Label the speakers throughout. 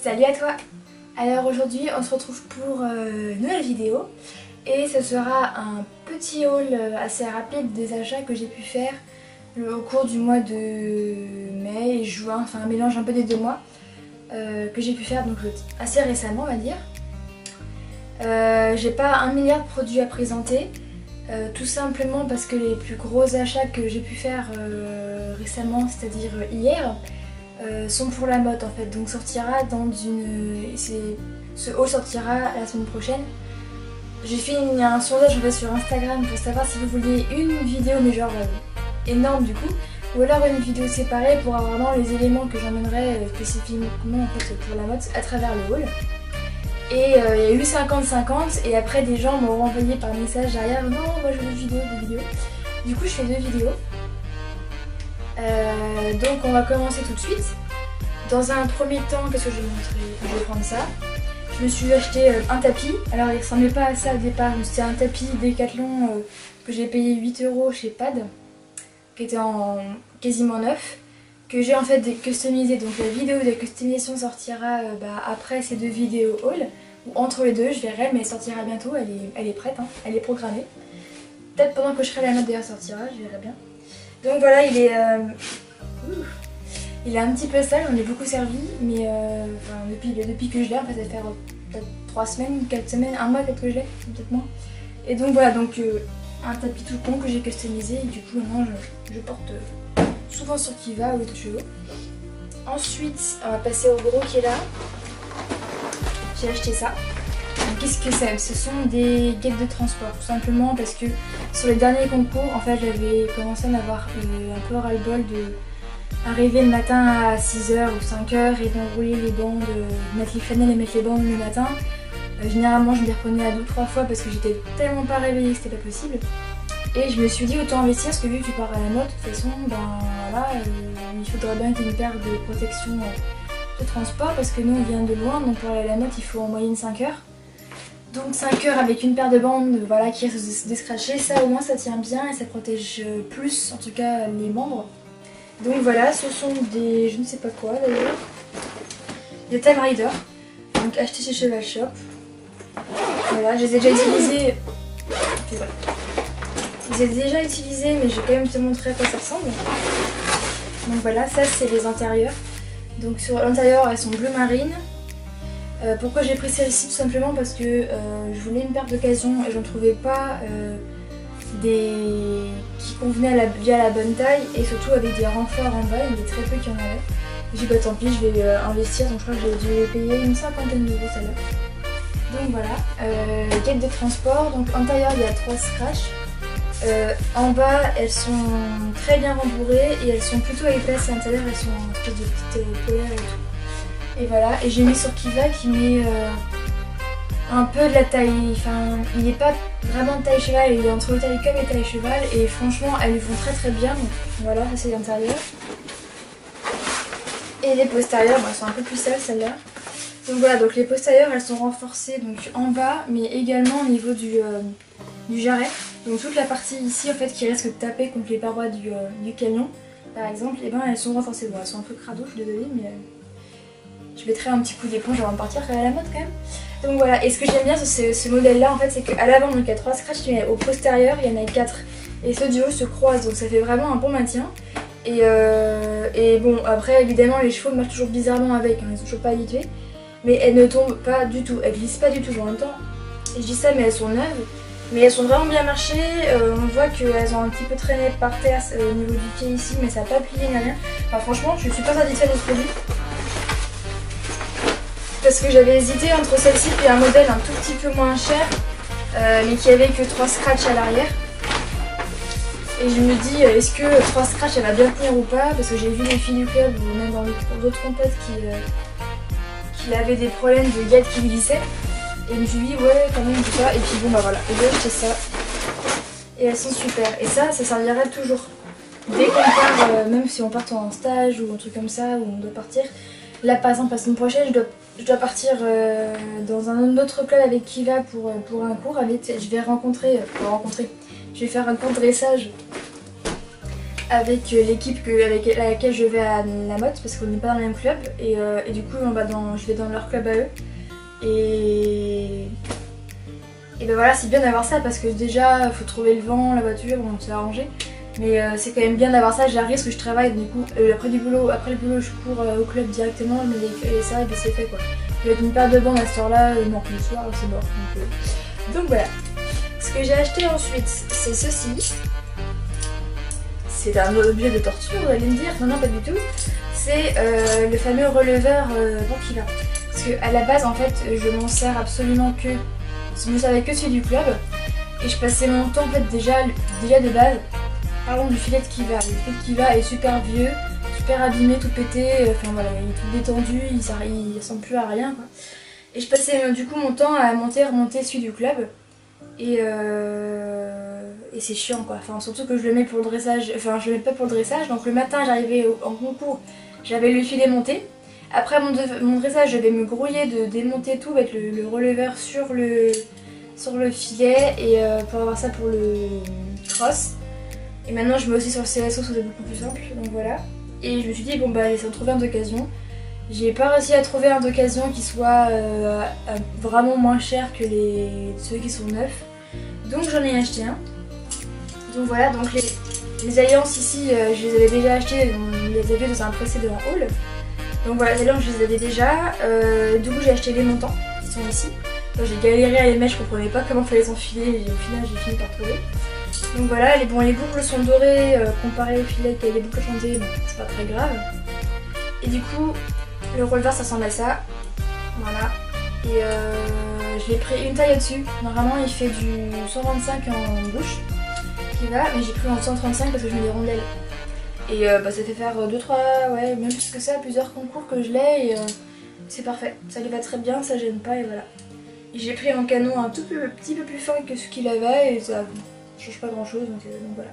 Speaker 1: Salut à toi! Alors aujourd'hui on se retrouve pour une nouvelle vidéo et ce sera un petit haul assez rapide des achats que j'ai pu faire au cours du mois de mai et juin, enfin un mélange un peu des 2 mois que j'ai pu faire donc assez récemment on va dire. J'ai pas 1 milliard de produits à présenter, tout simplement parce que les plus gros achats que j'ai pu faire récemment, c'est-à-dire hier, sont pour la mode en fait, donc sortira dans une... Ce haul sortira la semaine prochaine. J'ai fait un sondage en fait, sur Instagram pour savoir si vous vouliez une vidéo mais genre énorme du coup, ou alors une vidéo séparée pour avoir vraiment les éléments que j'emmènerai spécifiquement en fait, pour la mode à travers le haul. Et il y a eu 50-50 et après des gens m'ont renvoyé par message derrière non moi je veux des vidéos. Du coup je fais 2 vidéos. Donc on va commencer tout de suite. Dans un premier temps, qu'est-ce que je vais montrer? Je vais prendre ça. Je me suis acheté un tapis. Alors il ressemblait pas à ça au départ, c'était un tapis Decathlon que j'ai payé 8 € chez Pad, qui était en quasiment neuf, que j'ai en fait customisé. Donc la vidéo de customisation sortira après ces 2 vidéos haul, ou entre les deux, je verrai, mais elle sortira bientôt, elle est prête, hein, elle est programmée. Peut-être pendant que je serai à la mode d'ailleurs sortira, je verrai bien. Donc voilà, il est un petit peu sale, on est beaucoup servi, mais depuis que je l'ai, en fait ça fait peut-être 3 semaines, 4 semaines, 1 mois peut-être que je l'ai, peut-être moins. Et donc voilà, donc un tapis tout con que j'ai customisé et du coup maintenant je porte souvent sur Kiva ou autre chose. Ensuite, on va passer au gros qui est là. J'ai acheté ça. Qu'est-ce que c'est? Ce sont des guides de transport, tout simplement parce que sur les derniers concours, en fait, j'avais commencé à en avoir un peu ras-le-bol d'arriver le matin à 6 h ou 5 h et d'enrouler les bandes, mettre les flanelles et mettre les bandes le matin. Généralement, je m'y reprenais à 2 ou 3 fois parce que j'étais tellement pas réveillée que c'était pas possible. Et je me suis dit autant investir parce que vu que tu pars à la mode, de toute façon, ben voilà, il faudrait bien qu'il y ait une paire de protection de transport parce que nous on vient de loin, donc pour aller à la mode il faut en moyenne 5 heures. Donc 5 heures avec une paire de bandes voilà, qui reste se descracher, ça au moins ça tient bien et ça protège plus en tout cas les membres. Donc voilà, ce sont des, je ne sais pas quoi d'ailleurs, des Time Rider, donc achetés chez Cheval Shop. Voilà, je les ai déjà utilisés, mais je vais quand même te montrer à quoi ça ressemble. Donc voilà, ça c'est les intérieurs. Donc sur l'intérieur elles sont bleu marine. Pourquoi j'ai pris celle-ci? Tout simplement parce que je voulais une paire d'occasion et je ne trouvais pas qui convenaient via la bonne taille et surtout avec des renforts en bas, il y avait très peu qui en avaient. J'ai dit bah tant pis, je vais investir, donc je crois que j'ai dû payer une 50aine d'euros celle-là. Donc voilà, guide de transport, donc en intérieur il y a 3 scratchs. En bas elles sont très bien rembourrées et elles sont plutôt épaisses, à l'intérieur elles sont en espèce de petites polaires et tout. Et voilà, et j'ai mis sur Kiva qui met un peu de la taille, enfin il n'est pas vraiment de taille cheval, il est entre taille com et taille cheval et franchement elles lui vont très très bien. Donc voilà, ça c'est l'intérieur. Et les postérieures, elles sont un peu plus sales celles-là. Donc voilà, donc les postérieures elles sont renforcées donc en bas mais également au niveau du jarret. Donc toute la partie ici en fait qui reste que de taper contre les parois du camion par exemple, et ben elles sont renforcées. Bon elles sont un peu crado, je suis désolée mais je mettrai un petit coup d'éponge avant de partir à la mode quand même. Donc voilà, et ce que j'aime bien sur ce modèle là en fait c'est qu'à l'avant donc il y a 3 scratchs mais au postérieur il y en a 4 et ceux du haut se croisent donc ça fait vraiment un bon maintien. Et bon après évidemment les chevaux marchent toujours bizarrement avec, hein, ils sont toujours pas habitués. Mais elles ne tombent pas du tout, elles glissent pas du tout en même temps. Et je dis ça mais elles sont neuves. Mais elles sont vraiment bien marchées, on voit qu'elles ont un petit peu traîné par terre au niveau du pied ici mais ça n'a pas plié ni rien. Enfin franchement je suis pas satisfaite de ce produit. Parce que j'avais hésité entre celle-ci et un modèle un tout petit peu moins cher mais qui avait que 3 scratchs à l'arrière. Et je me dis est-ce que 3 scratchs elle va bien tenir ou pas, parce que j'ai vu les filles du club ou même dans d'autres compètes qui avaient des problèmes de guides qui glissaient. Et je me suis dit ouais quand même tout ça, et puis bon bah voilà, j'ai acheté ça. Et elles sont super, et ça servira toujours. Dès qu'on part, même si on part en stage ou un truc comme ça, où on doit partir. Là par exemple la semaine prochaine je dois partir dans un autre club avec Kiva pour un cours. Je vais faire un cours de dressage avec l'équipe avec laquelle je vais à la Motte parce qu'on n'est pas dans le même club et du coup je vais dans leur club à eux et ben voilà, c'est bien d'avoir ça parce que déjà faut trouver le vent, la voiture, bon c'est arrangé, mais c'est quand même bien d'avoir ça. J'arrive parce que je travaille, du coup après le boulot je cours au club directement, mais c'est vrai que c'est fait quoi. Je vais être une paire de bandes à cette heure là, non le soir c'est mort. Donc voilà. Ce que j'ai acheté ensuite c'est ceci. C'est un objet de torture, vous allez me dire. Non, non, pas du tout. C'est le fameux releveur Banquiva. Parce qu'à la base, en fait, je m'en sers absolument que... Je me servais que celui du club. Et je passais mon temps, en fait, déjà de base. Parlons du filet de Kiva. Le filet de Kiva est super vieux, super abîmé, tout pété. Enfin voilà, il est tout détendu, il ressemble plus à rien, quoi. Et je passais du coup mon temps à remonter celui du club. Et c'est chiant quoi, enfin surtout que je le mets pour le dressage, enfin je le mets pas pour le dressage, donc le matin j'arrivais en concours, j'avais le filet monté. Après mon dressage je vais me grouiller de démonter tout avec le releveur sur le filet et pour avoir ça pour le cross. Et maintenant je mets aussi sur le CSO, c'est beaucoup plus simple, donc voilà. Et je me suis dit bon bah j'essaie de trouver un d'occasion. J'ai pas réussi à trouver un d'occasion qui soit vraiment moins cher que ceux qui sont neufs. Donc j'en ai acheté un. Donc voilà, donc les alliances ici, je les avais déjà achetées, on les avait dans un précédent haul. Donc voilà, les alliances je les avais déjà. Du coup j'ai acheté les montants qui sont ici. J'ai galéré à les mettre, je comprenais pas comment fallait s'enfiler et au final j'ai fini par trouver. Donc voilà, les boucles sont dorées comparé au filet qui a les boucles chantées, bon, c'est pas très grave. Et du coup, le releveur ça ressemble à ça. Voilà. Et je l'ai pris une taille au-dessus. Normalement il fait du 125 en bouche qui va, mais j'ai pris en 135 parce que je mets des rondelles. Et ça fait faire 2-3, ouais, même plus que ça, plusieurs concours que je l'ai et c'est parfait. Ça lui va très bien, ça gêne pas et voilà. Et j'ai pris un canon un petit peu plus fin que ce qu'il avait et ça change pas grand chose donc voilà.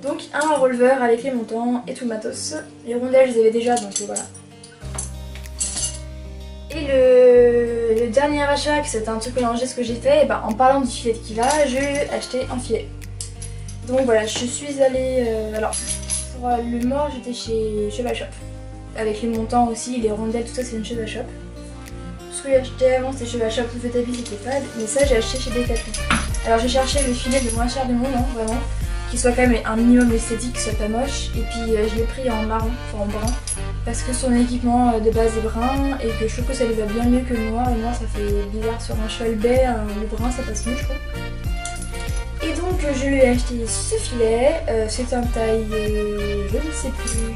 Speaker 1: Donc un releveur avec les montants et tout le matos. Les rondelles je les avais déjà donc voilà. Et le dernier achat, que c'était un truc mélangé ce que j'ai fait, et ben, en parlant du filet de Kiva, j'ai acheté un filet. Donc voilà, je suis allée... alors, pour le mort, j'étais chez Cheval Shop. Avec les montants aussi, les rondelles, tout ça, c'est une Cheval Shop. Ce que j'ai acheté avant, c'était Cheval Shop, le fait à vie, c'était fade. Mais ça, j'ai acheté chez Decathlon. Alors, j'ai cherché le filet le moins cher du monde, hein, vraiment. Qui soit quand même un minimum esthétique, qui soit pas moche. Et puis, je l'ai pris en marron, enfin en brun. Parce que son équipement de base est brun et que je trouve que ça lui va bien mieux que le noir. Le noir ça fait bizarre sur un cheval baie, le brun ça passe mieux je trouve. Et donc je lui ai acheté ce filet, c'est un taille, je ne sais plus.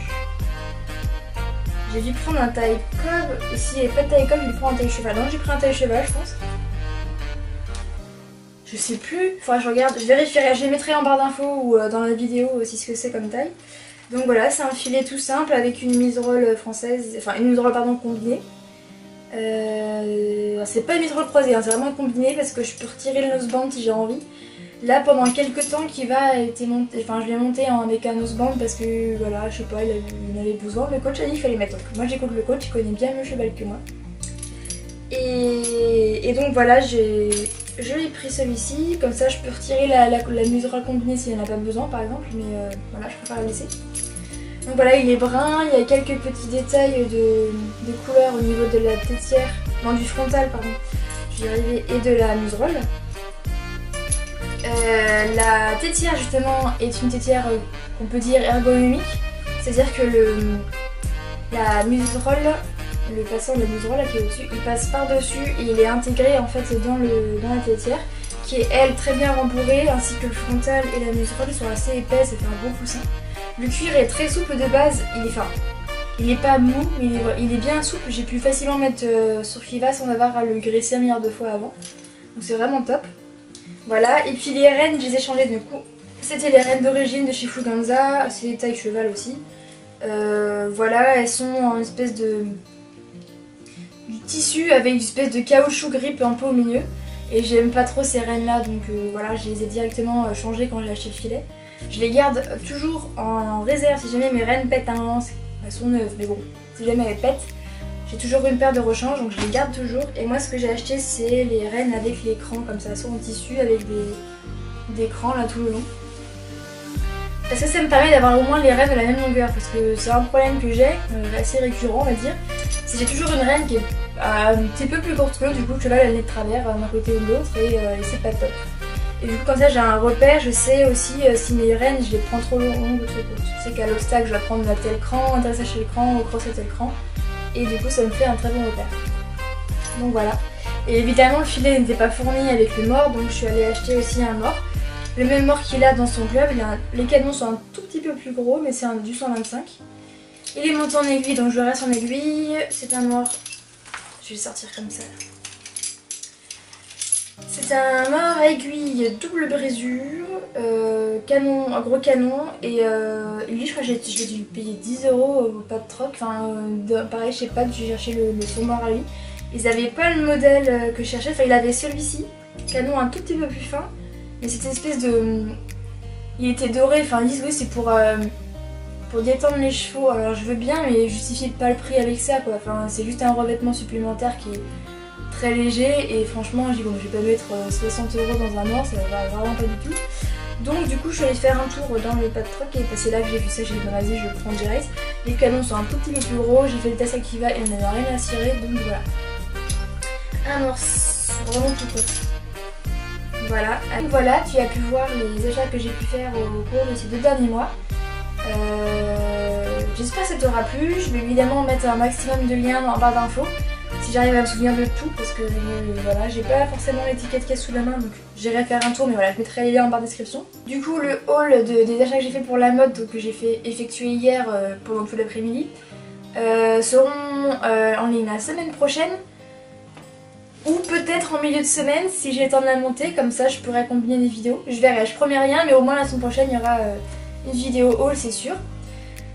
Speaker 1: J'ai dû prendre un taille cob, et s'il n'y avait pas de taille cob j'ai dû prendre un taille cheval. Donc j'ai pris un taille cheval je pense. Je sais plus, faudra que je regarde, je vérifierai, je les mettrai en barre d'infos ou dans la vidéo aussi ce que c'est comme taille. Donc voilà, c'est un filet tout simple avec une miserole française, enfin une miserole pardon combinée. C'est pas une miserole croisée, hein, c'est vraiment combiné parce que je peux retirer le noseband si j'ai envie. Là pendant quelques temps Kiva a été monté, enfin je l'ai monté avec un noseband parce que voilà, je sais pas, il en avait besoin, le coach a dit qu'il fallait mettre. Donc moi j'écoute le coach, il connaît bien mieux le cheval que moi. Et donc voilà, je lui ai pris celui-ci, comme ça je peux retirer la miserole combinée s'il n'y en a pas besoin par exemple, mais voilà, je préfère la laisser. Donc voilà, il est brun, il y a quelques petits détails de couleur au niveau de la tétière, non du frontal pardon, je vais y arriver, et de la muserolle. La tétière justement est une tétière qu'on peut dire ergonomique, c'est-à-dire que la muserolle, le passant de la muserolle qui est au-dessus, il passe par-dessus et il est intégré en fait dans la tétière qui est elle très bien rembourrée, ainsi que le frontal et la muserolle sont assez épaisses, ça fait un bon coussin. Le cuir est très souple de base, il est fin. Il n'est pas mou, mais il est bien souple, j'ai pu facilement mettre sur Kiva sans avoir à le graisser un milliard de fois avant. Donc c'est vraiment top. Voilà, et puis les rênes, je les ai changées du coup. C'était les rênes d'origine de chez Fuganza, c'est des tailles cheval aussi. Voilà, elles sont en espèce du tissu avec une espèce de caoutchouc grip un peu au milieu. Et j'aime pas trop ces rênes là, donc voilà, je les ai directement changées quand j'ai acheté le filet. Je les garde toujours en réserve si jamais mes rênes pètent un moment. Elles sont neuves, mais bon, si jamais elles pètent, j'ai toujours une paire de rechange, donc je les garde toujours. Et moi, ce que j'ai acheté, c'est les rênes avec l'écran, comme ça, soit en tissu avec des crans là tout le long. Parce que ça me permet d'avoir au moins les rênes de la même longueur, parce que c'est un problème que j'ai, assez récurrent on va dire, c'est que j'ai toujours une reine qui est un petit peu plus courte que l'autre, du coup le cheval elle est de travers d'un côté ou de l'autre et c'est pas top. Et du coup comme ça j'ai un repère, je sais aussi si mes rênes je les prends trop longues ou trop courtes. Je sais qu'à l'obstacle je vais prendre à tel cran, à tel sachet le cran, au cross à tel cran, et du coup ça me fait un très bon repère. Donc voilà. Et évidemment le filet n'était pas fourni avec le mors, donc je suis allée acheter aussi un mors. Le même mors qu'il a dans son club, les canons sont un tout petit peu plus gros, mais c'est du 125. Il est monté en aiguille, donc je le reste en aiguille. C'est un mors, je vais le sortir comme ça. C'est un mors à aiguille double brisure, canon, un gros canon, et lui je crois que je l'ai dû payer 10 € au pas de troc, enfin pareil chez Pat, j'ai cherché son mors à lui. Ils avaient pas le modèle que je cherchais, enfin il avait celui-ci, canon un tout petit peu plus fin. Mais c'était une espèce de... Il était doré, enfin ils disent oui c'est pour détendre les chevaux. Alors je veux bien mais justifiez pas le prix avec ça quoi. Enfin c'est juste un revêtement supplémentaire qui est très léger et franchement je dis bon je vais pas mettre 60 € dans un mors, ça va vraiment pas du tout. Donc du coup je suis allée faire un tour dans le pas de troc et c'est là que j'ai vu ça, j'ai dit bah vas-y je prends direct. Les canons sont un tout petit peu plus gros, j'ai fait le test Akiva et on n'avait rien à cirer donc voilà. Un mors vraiment tout court. Voilà, voilà, tu as pu voir les achats que j'ai pu faire au cours de ces 2 derniers mois. J'espère que ça t'aura plu. Je vais évidemment mettre un maximum de liens en barre d'infos si j'arrive à me souvenir de tout parce que voilà, j'ai pas forcément l'étiquette qui est sous la main donc j'irai faire un tour mais voilà, je mettrai les liens en barre description. Du coup, le haul des achats que j'ai fait pour la mode, que j'ai fait effectuer hier pendant tout l'après-midi, seront en ligne la semaine prochaine. Ou peut-être en milieu de semaine si j'ai le temps de la monter, comme ça je pourrais combiner des vidéos. Je verrai, je promets rien mais au moins la semaine prochaine il y aura une vidéo haul c'est sûr.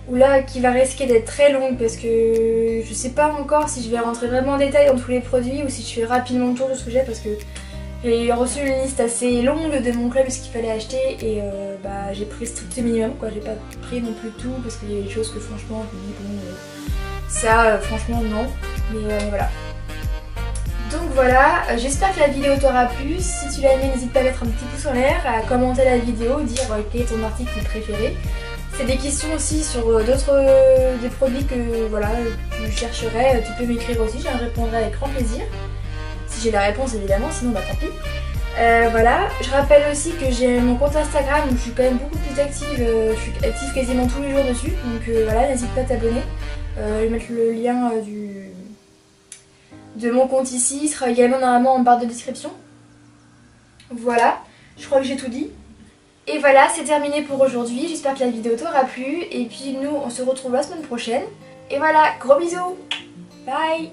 Speaker 1: Ou là qui va risquer d'être très longue parce que je sais pas encore si je vais rentrer vraiment en détail dans tous les produits ou si je fais rapidement le tour de ce que j'ai parce que j'ai reçu une liste assez longue de mon club de ce qu'il fallait acheter et bah, j'ai pris le strict minimum quoi, j'ai pas pris non plus tout parce qu'il y a des choses que franchement je me dis bon ça franchement non mais voilà. Donc voilà, j'espère que la vidéo t'aura plu. Si tu l'as aimé, n'hésite pas à mettre un petit pouce en l'air, à commenter la vidéo, dire quel est ton article préféré. C'est des questions aussi sur des produits que voilà, tu chercherais, tu peux m'écrire aussi, je répondrai avec grand plaisir. Si j'ai la réponse évidemment, sinon bah tant pis. Voilà, je rappelle aussi que j'ai mon compte Instagram où je suis quand même beaucoup plus active, je suis active quasiment tous les jours dessus. Donc voilà, n'hésite pas à t'abonner. Je vais mettre le lien de mon compte ici, il sera également normalement en barre de description. Voilà, je crois que j'ai tout dit. Et voilà, c'est terminé pour aujourd'hui, j'espère que la vidéo t'aura plu. Et puis nous, on se retrouve la semaine prochaine. Et voilà, gros bisous, bye.